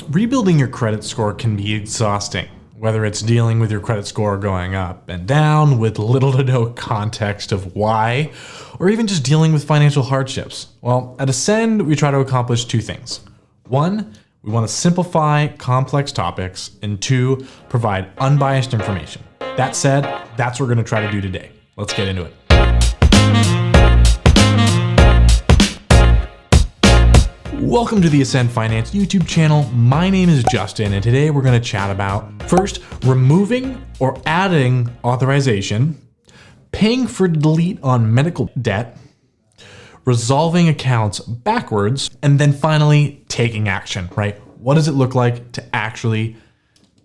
Rebuilding your credit score can be exhausting, whether it's dealing with your credit score going up and down with little to no context of why, or even just dealing with financial hardships. Well, at Ascend, we try to accomplish two things. One, we want to simplify complex topics, and two, provide unbiased information. That said, that's what we're going to try to do today. Let's get into it. Welcome to the Ascend Finance YouTube channel. My name is Justin, and today we're going to chat about, first, removing or adding authorization, paying for delete on medical debt, resolving accounts backwards, and then finally taking action, right? What does it look like to actually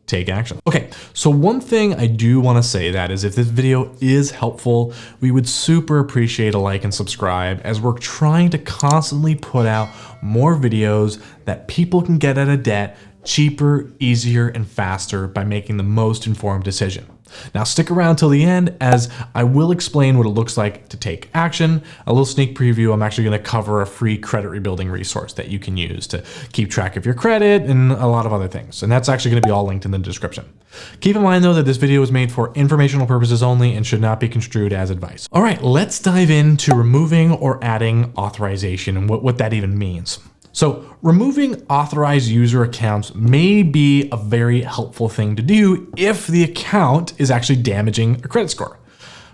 take action? Okay, so one thing I do want to say that is if this video is helpful, we would super appreciate a like and subscribe, as we're trying to constantly put out more videos that people can get out of debt cheaper, easier, and faster by making the most informed decision. Now stick around till the end, as I will explain what it looks like to take action. A little sneak preview, I'm actually going to cover a free credit rebuilding resource that you can use to keep track of your credit and a lot of other things. And that's actually going to be all linked in the description. Keep in mind though that this video is made for informational purposes only and should not be construed as advice. All right, let's dive into removing or adding authorization and what that even means. So removing authorized user accounts may be a very helpful thing to do if the account is actually damaging a credit score.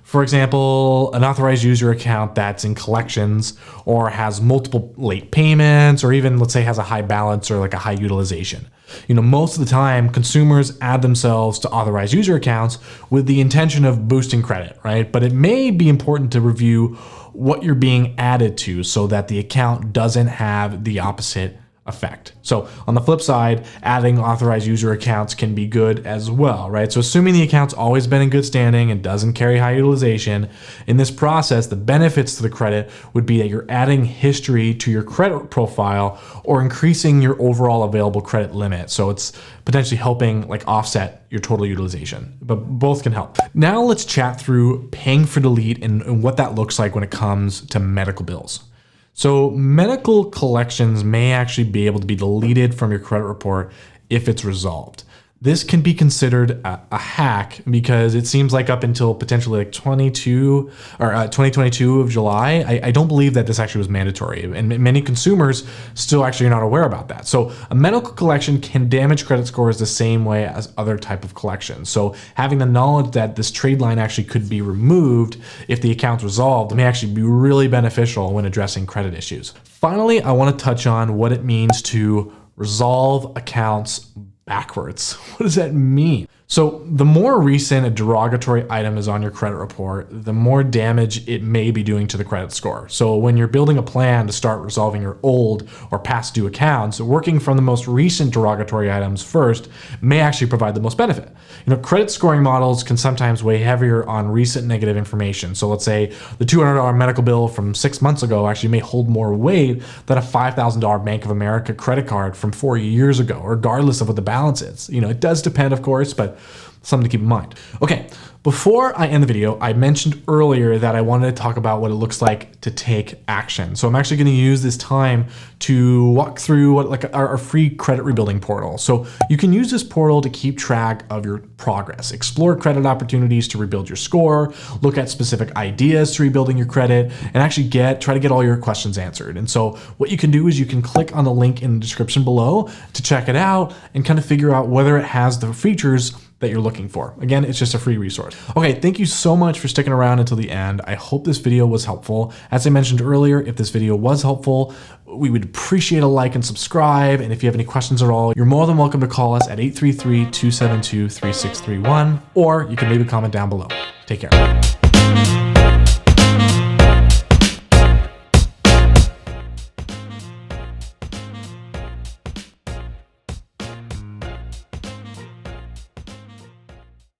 For example, an authorized user account that's in collections or has multiple late payments, or even let's say has a high balance or like a high utilization. You know, most of the time consumers add themselves to authorized user accounts with the intention of boosting credit, right? But it may be important to review what you're being added to so that the account doesn't have the opposite effect. So on the flip side, adding authorized user accounts can be good as well, right? So assuming the account's always been in good standing and doesn't carry high utilization, in this process, the benefits to the credit would be that you're adding history to your credit profile or increasing your overall available credit limit. So it's potentially helping like offset your total utilization, but both can help. Now let's chat through paying for delete and what that looks like when it comes to medical bills. So medical collections may actually be able to be deleted from your credit report if it's resolved. This can be considered a hack because it seems like up until potentially like 2022 of July, I don't believe that this actually was mandatory, and many consumers still actually are not aware about that. So a medical collection can damage credit scores the same way as other type of collections. So having the knowledge that this trade line actually could be removed if the account's resolved may actually be really beneficial when addressing credit issues. Finally, I want to touch on what it means to resolve accounts backwards. What does that mean? So the more recent a derogatory item is on your credit report, the more damage it may be doing to the credit score. So when you're building a plan to start resolving your old or past due accounts, working from the most recent derogatory items first may actually provide the most benefit. You know, credit scoring models can sometimes weigh heavier on recent negative information. So let's say the $200 medical bill from 6 months ago actually may hold more weight than a $5,000 Bank of America credit card from 4 years ago, regardless of what the balance is. You know, it does depend, of course, but something to keep in mind. Okay, before I end the video, I mentioned earlier that I wanted to talk about what it looks like to take action. So I'm actually going to use this time to walk through what like our free credit rebuilding portal. So you can use this portal to keep track of your progress, explore credit opportunities to rebuild your score, look at specific ideas to rebuilding your credit, and actually try to get all your questions answered. And so what you can do is you can click on the link in the description below to check it out and kind of figure out whether it has the features that you're looking for. Again, it's just a free resource. Okay, thank you so much for sticking around until the end. I hope this video was helpful. As I mentioned earlier, if this video was helpful, we would appreciate a like and subscribe. And if you have any questions at all, you're more than welcome to call us at 833-272-3631, or you can leave a comment down below. Take care.